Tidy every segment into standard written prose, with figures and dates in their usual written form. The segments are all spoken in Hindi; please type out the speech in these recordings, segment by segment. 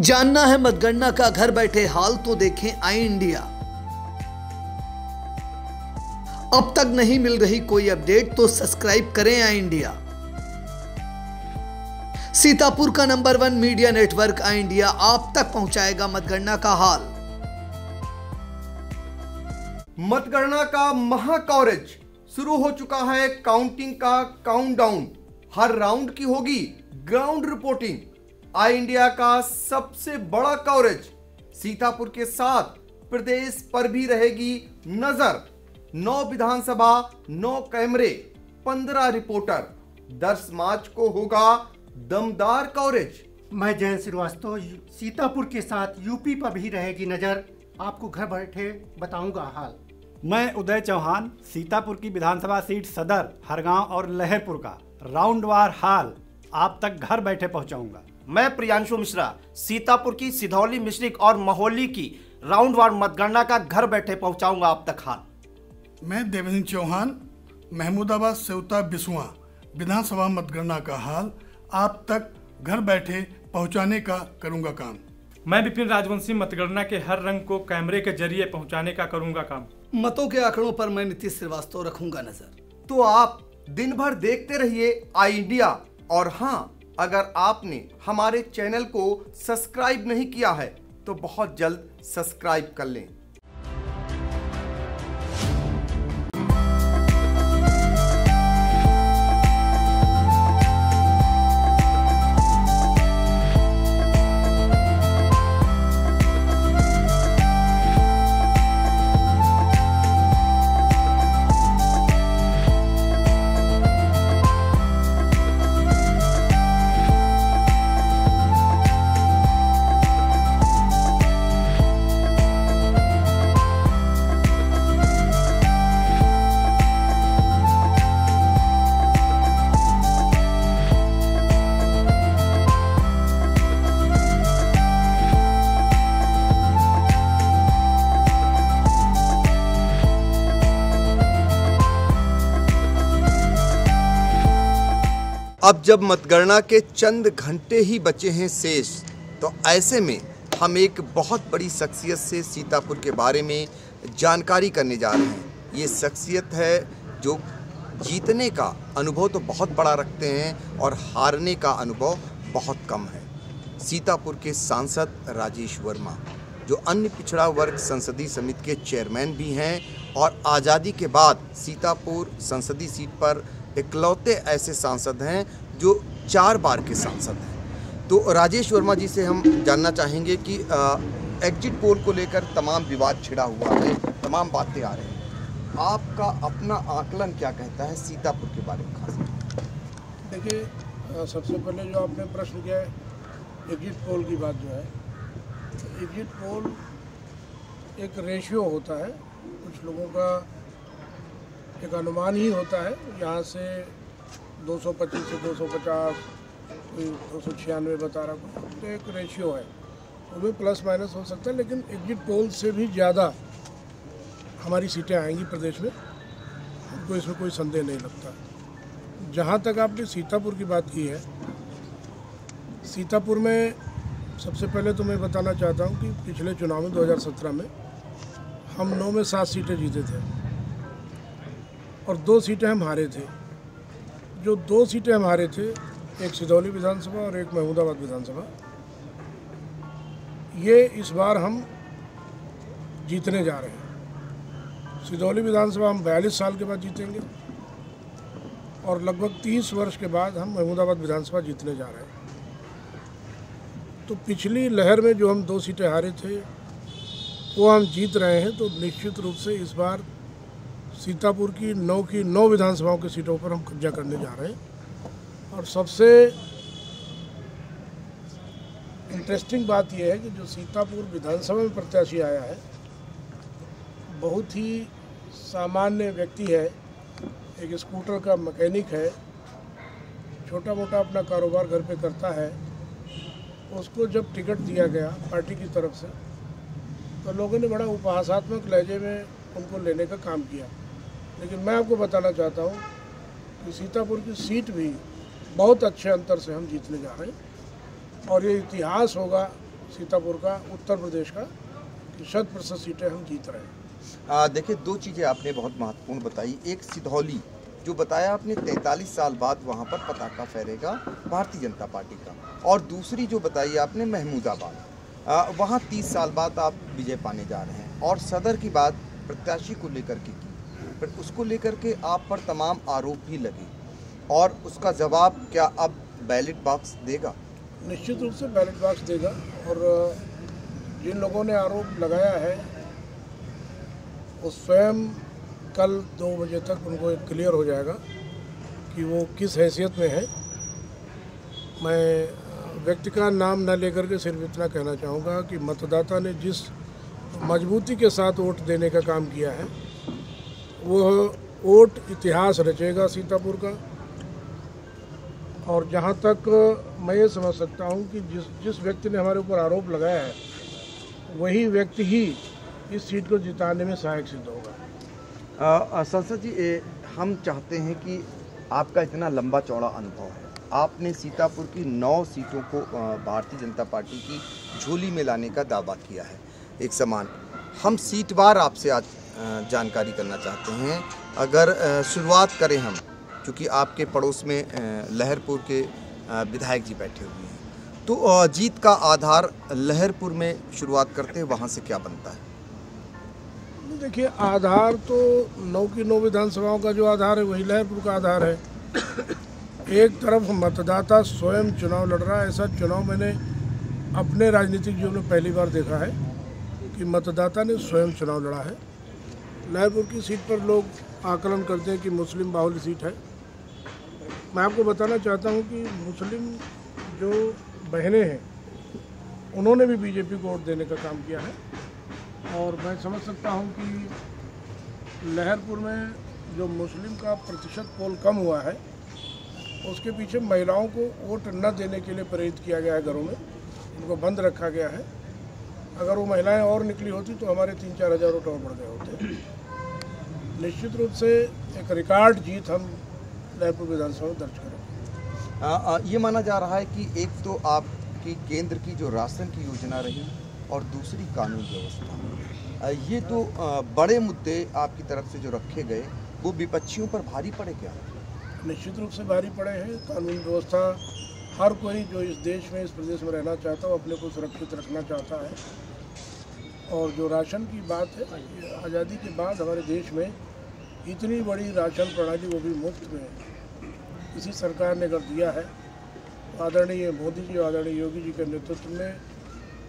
जानना है मतगणना का घर बैठे हाल तो देखें आई इंडिया। अब तक नहीं मिल रही कोई अपडेट तो सब्सक्राइब करें आई इंडिया। सीतापुर का नंबर 1 मीडिया नेटवर्क आई इंडिया आप तक पहुंचाएगा मतगणना का हाल। मतगणना का महा कवरेज शुरू हो चुका है। काउंटिंग का काउंटडाउन, हर राउंड की होगी ग्राउंड रिपोर्टिंग। आई इंडिया का सबसे बड़ा कवरेज सीतापुर के साथ प्रदेश पर भी रहेगी नजर। 9 विधानसभा, 9 कैमरे, 15 रिपोर्टर। 10 मार्च को होगा दमदार कवरेज। मैं जयंत श्रीवास्तव, सीतापुर के साथ यूपी पर भी रहेगी नजर। आपको घर बैठे बताऊंगा हाल। मैं उदय चौहान, सीतापुर की विधानसभा सीट सदर, हरगांव और लहरपुर का राउंडवार हाल आप तक घर बैठे पहुंचाऊंगा। मैं प्रियांशु मिश्रा, सीतापुर की सिधौली, मिश्रिक और महोली की राउंडवार मतगणना का घर बैठे पहुंचाऊंगा आप तक हाल। मैं देवेंद्र चौहान, महमूदाबाद, सेवता, बिसुआ विधानसभा मतगणना का हाल आप तक घर बैठे पहुंचाने का करूंगा काम। मैं विपिन राजवंशी, मतगणना के हर रंग को कैमरे के जरिए पहुंचाने का करूंगा काम। मतों के आंकड़ों पर मैं नीतीश श्रीवास्तव रखूंगा नजर। तो आप दिन भर देखते रहिए आई इंडिया। और हाँ, अगर आपने हमारे चैनल को सब्सक्राइब नहीं किया है तो बहुत जल्द सब्सक्राइब कर लें। अब जब मतगणना के चंद घंटे ही बचे हैं शेष, तो ऐसे में हम एक बहुत बड़ी शख्सियत से सीतापुर के बारे में जानकारी करने जा रहे हैं। ये शख्सियत है जो जीतने का अनुभव तो बहुत बड़ा रखते हैं और हारने का अनुभव बहुत कम है। सीतापुर के सांसद राजेश वर्मा, जो अन्य पिछड़ा वर्ग संसदीय समिति के चेयरमैन भी हैं और आज़ादी के बाद सीतापुर संसदीय सीट पर इकलौते ऐसे सांसद हैं जो 4 बार के सांसद हैं। तो राजेश वर्मा जी से हम जानना चाहेंगे कि एग्जिट पोल को लेकर तमाम विवाद छिड़ा हुआ है, तमाम बातें आ रही हैं। आपका अपना आकलन क्या कहता है सीतापुर के बारे में खास? देखिए, सबसे पहले जो आपने प्रश्न किया है एग्जिट पोल की बात जो है, एग्जिट पोल एक रेशियो होता है, कुछ लोगों का एक अनुमान ही होता है। यहाँ से 225 से 250, कोई 296 बता रहा, कोई तो एक रेशियो है, उसमें प्लस माइनस हो सकता है। लेकिन एग्जिट पोल से भी ज़्यादा हमारी सीटें आएंगी प्रदेश में, हमको इसमें कोई संदेह नहीं लगता। जहाँ तक आपने सीतापुर की बात की है, सीतापुर में सबसे पहले तो मैं बताना चाहता हूँ कि पिछले चुनाव में 2017 में हम 9 में 7 सीटें जीते थे और 2 सीटें हम हारे थे। जो 2 सीटें हम हारे थे, एक सिधौली विधानसभा और एक महमूदाबाद विधानसभा, ये इस बार हम जीतने जा रहे हैं। सिधौली विधानसभा हम 42 साल के बाद जीतेंगे और लगभग 30 वर्ष के बाद हम महमूदाबाद विधानसभा जीतने जा रहे हैं। तो पिछली लहर में जो हम 2 सीटें हारे थे वो हम जीत रहे हैं। तो निश्चित रूप से इस बार सीतापुर की 9 विधानसभाओं की सीटों पर हम कब्जा करने जा रहे हैं। और सबसे इंटरेस्टिंग बात यह है कि जो सीतापुर विधानसभा में प्रत्याशी आया है, बहुत ही सामान्य व्यक्ति है, एक स्कूटर का मैकेनिक है, छोटा मोटा अपना कारोबार घर पे करता है। उसको जब टिकट दिया गया पार्टी की तरफ से, तो लोगों ने बड़ा उपहासात्मक लहजे में उनको लेने का काम किया। लेकिन मैं आपको बताना चाहता हूँ कि सीतापुर की सीट भी बहुत अच्छे अंतर से हम जीतने जा रहे हैं और ये इतिहास होगा सीतापुर का, उत्तर प्रदेश का, कि 100% सीटें हम जीत रहे हैं। देखिए, दो चीज़ें आपने बहुत महत्वपूर्ण बताई। एक सिधौली जो बताया आपने, 43 साल बाद वहाँ पर पताका फहरेगा भारतीय जनता पार्टी का, और दूसरी जो बताई आपने महमूदाबाद, वहाँ 30 साल बाद आप विजय पाने जा रहे हैं। और सदर की बात प्रत्याशी को लेकर के की, पर उसको लेकर के आप पर तमाम आरोप भी लगे, और उसका जवाब क्या अब बैलेट बॉक्स देगा? निश्चित रूप से बैलेट बॉक्स देगा, और जिन लोगों ने आरोप लगाया है वो स्वयं कल 2 बजे तक उनको क्लियर हो जाएगा कि वो किस हैसियत में है। मैं व्यक्ति का नाम न लेकर के सिर्फ इतना कहना चाहूँगा कि मतदाता ने जिस मजबूती के साथ वोट देने का काम किया है, वो वोट इतिहास रचेगा सीतापुर का। और जहाँ तक मैं ये समझ सकता हूँ कि जिस व्यक्ति ने हमारे ऊपर आरोप लगाया है, वही व्यक्ति ही इस सीट को जिताने में सहायक सिद्ध होगा। संसद जी, हम चाहते हैं कि आपका इतना लंबा चौड़ा अनुभव है, आपने सीतापुर की 9 सीटों को भारतीय जनता पार्टी की झोली में लाने का दावा किया है एक समान। हम सीटवार आपसे आज जानकारी करना चाहते हैं। अगर शुरुआत करें हम, क्योंकि आपके पड़ोस में लहरपुर के विधायक जी बैठे हुए हैं, तो जीत का आधार लहरपुर में शुरुआत करते हैं, वहाँ से क्या बनता है? देखिए, आधार तो 9 की 9 विधानसभाओं का जो आधार है वही लहरपुर का आधार है। एक तरफ मतदाता स्वयं चुनाव लड़ रहा है, ऐसा चुनाव मैंने अपने राजनीतिक जीवन में पहली बार देखा है कि मतदाता ने स्वयं चुनाव लड़ा है। लहरपुर की सीट पर लोग आकलन करते हैं कि मुस्लिम बाहुल्य सीट है। मैं आपको बताना चाहता हूं कि मुस्लिम जो बहनें हैं उन्होंने भी बीजेपी को वोट देने का काम किया है, और मैं समझ सकता हूं कि लहरपुर में जो मुस्लिम का प्रतिशत पोल कम हुआ है, उसके पीछे महिलाओं को वोट न देने के लिए प्रेरित किया गया है। घरों में उनको बंद रखा गया है। अगर वो महिलाएं और निकली होती तो हमारे 3-4 हज़ार वोट और बढ़ गए होते। निश्चित रूप से एक रिकॉर्ड जीत हम लहरपुर विधानसभा में दर्ज करेंगे। ये माना जा रहा है कि एक तो आपकी केंद्र की जो राशन की योजना रही, और दूसरी कानून व्यवस्था, ये तो बड़े मुद्दे आपकी तरफ से जो रखे गए, वो विपक्षियों पर भारी पड़े क्या? निश्चित रूप से भारी पड़े हैं। कानून व्यवस्था, हर कोई जो इस देश में, इस प्रदेश में रहना चाहता है, वो अपने को सुरक्षित रखना चाहता है। और जो राशन की बात है, आज़ादी के बाद हमारे देश में इतनी बड़ी राशन प्रणाली, वो भी मुफ्त में किसी सरकार ने अगर दिया है, आदरणीय मोदी जी और आदरणीय योगी जी के नेतृत्व में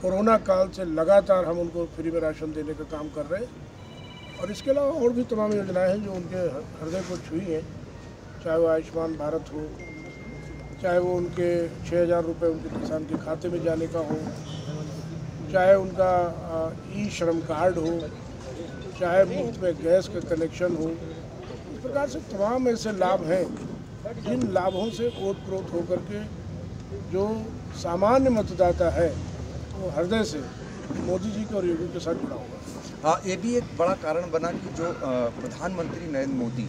कोरोना काल से लगातार हम उनको फ्री में राशन देने का काम कर रहे हैं। और इसके अलावा और भी तमाम योजनाएं हैं जो उनके हृदय को छुई हैं, चाहे वो आयुष्मान भारत हो, चाहे वो उनके 6,000 रुपये उनके किसान के खाते में जाने का हो, चाहे उनका ई श्रम कार्ड हो, चाहे मुफ्त में गैस का कनेक्शन हो। इस प्रकार से तमाम ऐसे लाभ हैं जिन लाभों से ओतप्रोत होकर के जो सामान्य मतदाता है वो हृदय से मोदी जी के और योगी के साथ जुड़ा होगा। हाँ, ये भी एक बड़ा कारण बना कि जो प्रधानमंत्री नरेंद्र मोदी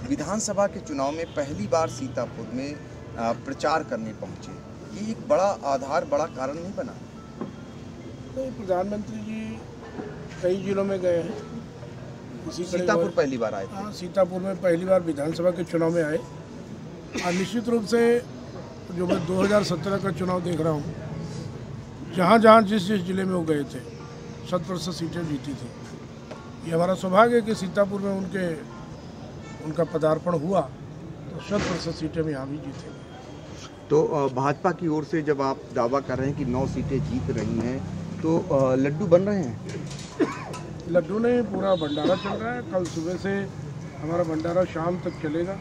विधानसभा के चुनाव में पहली बार सीतापुर में प्रचार करने पहुंचे, ये एक बड़ा आधार, बड़ा कारण नहीं बना? नहीं, प्रधानमंत्री जी कई जिलों में गए हैं। सीतापुर पहली बार आए थे। हाँ, सीतापुर में पहली बार विधानसभा के चुनाव में आए। और निश्चित रूप से जो मैं 2017 का चुनाव देख रहा हूँ, जहाँ जहाँ जिस जिले में वो गए थे 100% सीटें जीती थी। ये हमारा सौभाग्य है कि सीतापुर में उनका पदार्पण हुआ तो 100% सीटें हम यहाँ भी जीते। तो भाजपा की ओर से जब आप दावा कर रहे हैं कि 9 सीटें जीत रही हैं, तो लड्डू बन रहे हैं? लड्डू नहीं, पूरा भंडारा चल रहा है। कल सुबह से हमारा भंडारा शाम तक चलेगा।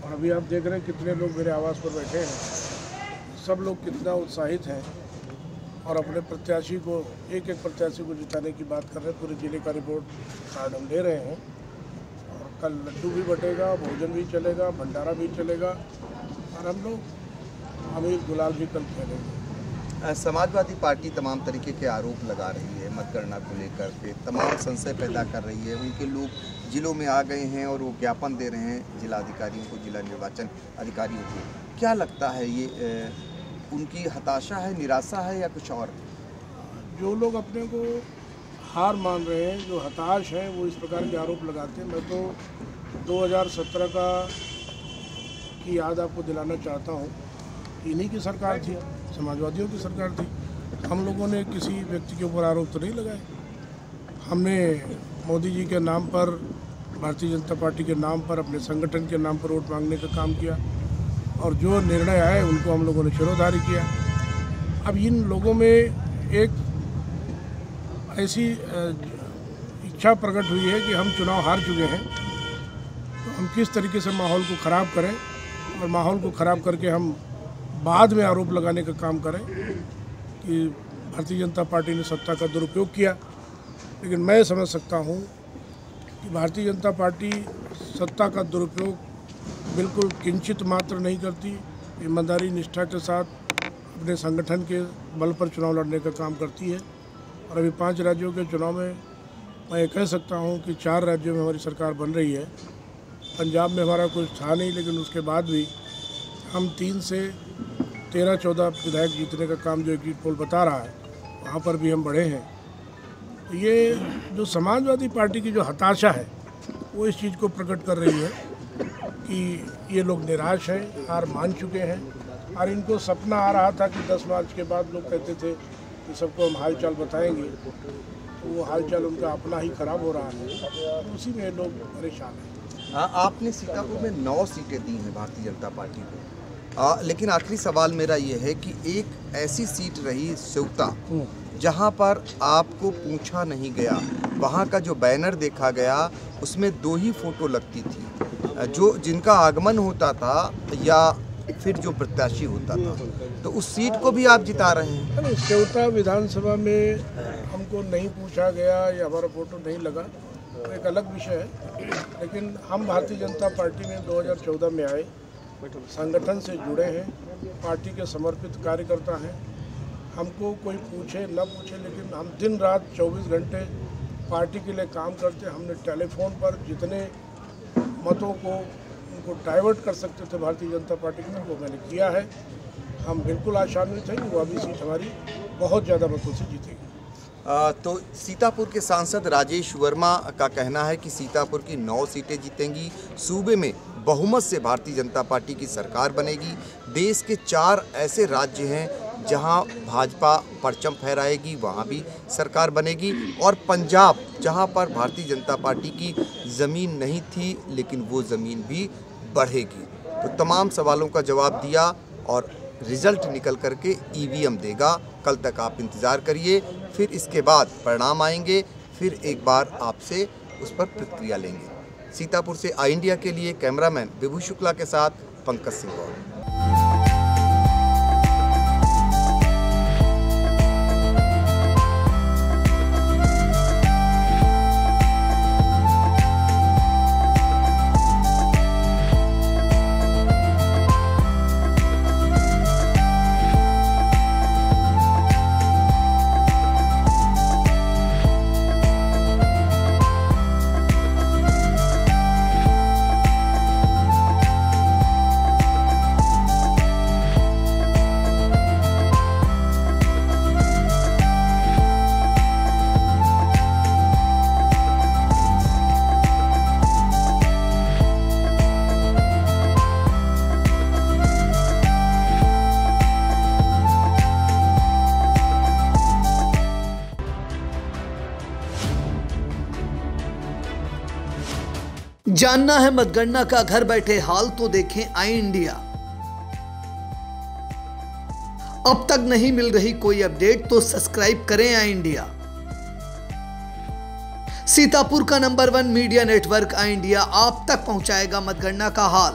और अभी आप देख रहे हैं कितने लोग मेरे आवास पर बैठे हैं। सब लोग कितना उत्साहित हैं और अपने प्रत्याशी को, एक एक प्रत्याशी को जिताने की बात कर रहे हैं। पूरे जिले का रिपोर्ट कार्ड हम ले रहे हैं। और कल लड्डू भी बटेगा, भोजन भी चलेगा, भंडारा भी चलेगा, और हम लोग अमीर गुलाल भी कल खेलेंगे। समाजवादी पार्टी तमाम तरीके के आरोप लगा रही है मतगणना को लेकर के, तमाम संशय पैदा कर रही है। उनके लोग जिलों में आ गए हैं और वो ज्ञापन दे रहे हैं जिला अधिकारियों को, जिला निर्वाचन अधिकारियों को। क्या लगता है, ये उनकी हताशा है, निराशा है, या कुछ और? जो लोग अपने को हार मान रहे हैं, जो हताश हैं, वो इस प्रकार के आरोप लगाते हैं। मैं तो 2017 की याद आपको दिलाना चाहता हूँ। इन्हीं की सरकार थी, समाजवादियों की सरकार थी। हम लोगों ने किसी व्यक्ति के ऊपर आरोप तो नहीं लगाए। हमने मोदी जी के नाम पर, भारतीय जनता पार्टी के नाम पर, अपने संगठन के नाम पर वोट मांगने का काम किया और जो निर्णय आए उनको हम लोगों ने शिरोधार्य किया। अब इन लोगों में एक ऐसी इच्छा प्रकट हुई है कि हम चुनाव हार चुके हैं, तो हम किस तरीके से माहौल को ख़राब करें और माहौल को ख़राब करके हम बाद में आरोप लगाने का काम करें कि भारतीय जनता पार्टी ने सत्ता का दुरुपयोग किया। लेकिन मैं समझ सकता हूँ कि भारतीय जनता पार्टी सत्ता का दुरुपयोग बिल्कुल किंचित मात्र नहीं करती। ईमानदारी निष्ठा के साथ अपने संगठन के बल पर चुनाव लड़ने का काम करती है। और अभी 5 राज्यों के चुनाव में मैं ये कह सकता हूँ कि 4 राज्यों में हमारी सरकार बन रही है। पंजाब में हमारा कुछ था नहीं, लेकिन उसके बाद भी हम 3 से 13-14 विधायक जीतने का काम जो एग्जिट पोल बता रहा है, वहाँ पर भी हम बढ़े हैं। तो ये जो समाजवादी पार्टी की जो हताशा है, वो इस चीज़ को प्रकट कर रही है कि ये लोग निराश हैं, हार मान चुके हैं। और इनको सपना आ रहा था कि 10 मार्च के बाद लोग कहते थे कि सबको हम हालचाल बताएंगे, तो वो हालचाल उनका अपना ही खराब हो रहा है, उसी में लोग परेशान हैं। आपने सीतापुर में 9 सीटें दी हैं भारतीय जनता पार्टी को, लेकिन आखिरी सवाल मेरा ये है कि एक ऐसी सीट रही सेवता जहाँ पर आपको पूछा नहीं गया, वहाँ का जो बैनर देखा गया उसमें 2 ही फोटो लगती थी, जो जिनका आगमन होता था या फिर जो प्रत्याशी होता था, तो उस सीट को भी आप जिता रहे हैं। सेवता विधानसभा में हमको नहीं पूछा गया या हमारा फोटो नहीं लगा, तो एक अलग विषय है। लेकिन हम भारतीय जनता पार्टी में 2014 में आए, संगठन से जुड़े हैं, पार्टी के समर्पित कार्यकर्ता हैं। हमको कोई पूछे न पूछे, लेकिन हम दिन रात 24 घंटे पार्टी के लिए काम करते। हमने टेलीफोन पर जितने मतों को उनको डाइवर्ट कर सकते थे भारतीय जनता पार्टी की तरफ, वो मैंने किया है। हम बिल्कुल आशान्वित हैं कि वो अभी सीट हमारी बहुत ज़्यादा मतों से जीतेगी। तो सीतापुर के सांसद राजेश वर्मा का कहना है कि सीतापुर की 9 सीटें जीतेंगी, सूबे में बहुमत से भारतीय जनता पार्टी की सरकार बनेगी। देश के 4 ऐसे राज्य हैं जहां भाजपा परचम फहराएगी, वहां भी सरकार बनेगी, और पंजाब जहां पर भारतीय जनता पार्टी की ज़मीन नहीं थी, लेकिन वो ज़मीन भी बढ़ेगी। तो तमाम सवालों का जवाब दिया और रिजल्ट निकल करके ईवीएम देगा। कल तक आप इंतज़ार करिए, फिर इसके बाद परिणाम आएंगे, फिर एक बार आपसे उस पर प्रतिक्रिया लेंगे। सीतापुर से आई इंडिया के लिए कैमरामैन विभू शुक्ला के साथ पंकज सिंह गौर। जानना है मतगणना का घर बैठे हाल, तो देखें आई इंडिया। अब तक नहीं मिल रही कोई अपडेट तो सब्सक्राइब करें आई इंडिया। सीतापुर का नंबर 1 मीडिया नेटवर्क आई इंडिया आप तक पहुंचाएगा मतगणना का हाल।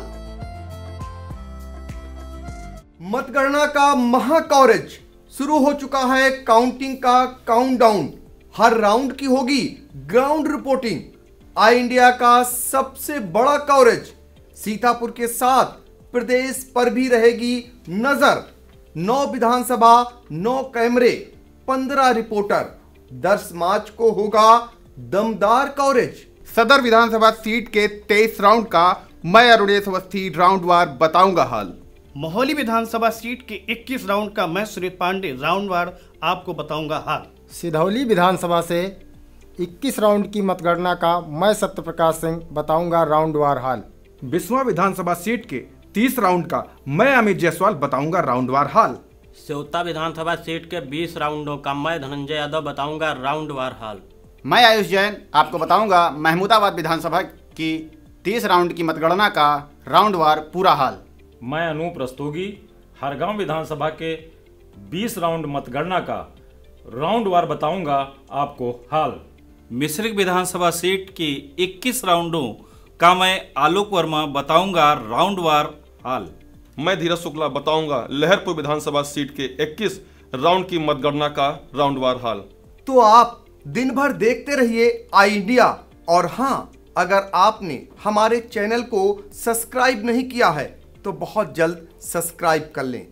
मतगणना का महा कवरेज शुरू हो चुका है। काउंटिंग का काउंटडाउन, हर राउंड की होगी ग्राउंड रिपोर्टिंग। आई इंडिया का सबसे बड़ा कवरेज सीतापुर के साथ प्रदेश पर भी रहेगी नजर। 9 विधानसभा, 9 कैमरे, 15 रिपोर्टर। 10 मार्च को होगा दमदार कवरेज। सदर विधानसभा सीट के 23 राउंड का मैं अरुणेश अवस्थी राउंड वार बताऊंगा हाल। मोहाली विधानसभा सीट के 21 राउंड का मैं सुनील पांडे राउंड वार आपको बताऊंगा हाल। सिधौली विधानसभा से 21 राउंड की मतगणना का मैं सत्यप्रकाश सिंह बताऊंगा राउंडवार हाल। बिस्वा विधानसभा सीट के 30 राउंड का मैं अमित जायसवाल बताऊंगा राउंडवार हाल। सेवता विधानसभा सीट के 20 राउंडों का मैं धनंजय यादव बताऊंगा राउंडवार हाल। मैं आयुष जैन आपको बताऊंगा महमूदाबाद विधानसभा की 30 राउंड की मतगणना का राउंडवार पूरा हाल। मैं अनूप रस्तोगी हरगांव विधानसभा के 20 राउंड मतगणना का राउंडवार बताऊंगा आपको हाल। मिश्रिक विधानसभा सीट की 21 राउंडों का मैं आलोक वर्मा बताऊंगा राउंडवार हाल। मैं धीरज शुक्ला बताऊंगा लहरपुर विधानसभा सीट के 21 राउंड की मतगणना का राउंडवार हाल। तो आप दिन भर देखते रहिए आई इंडिया। और हाँ, अगर आपने हमारे चैनल को सब्सक्राइब नहीं किया है तो बहुत जल्द सब्सक्राइब कर लें।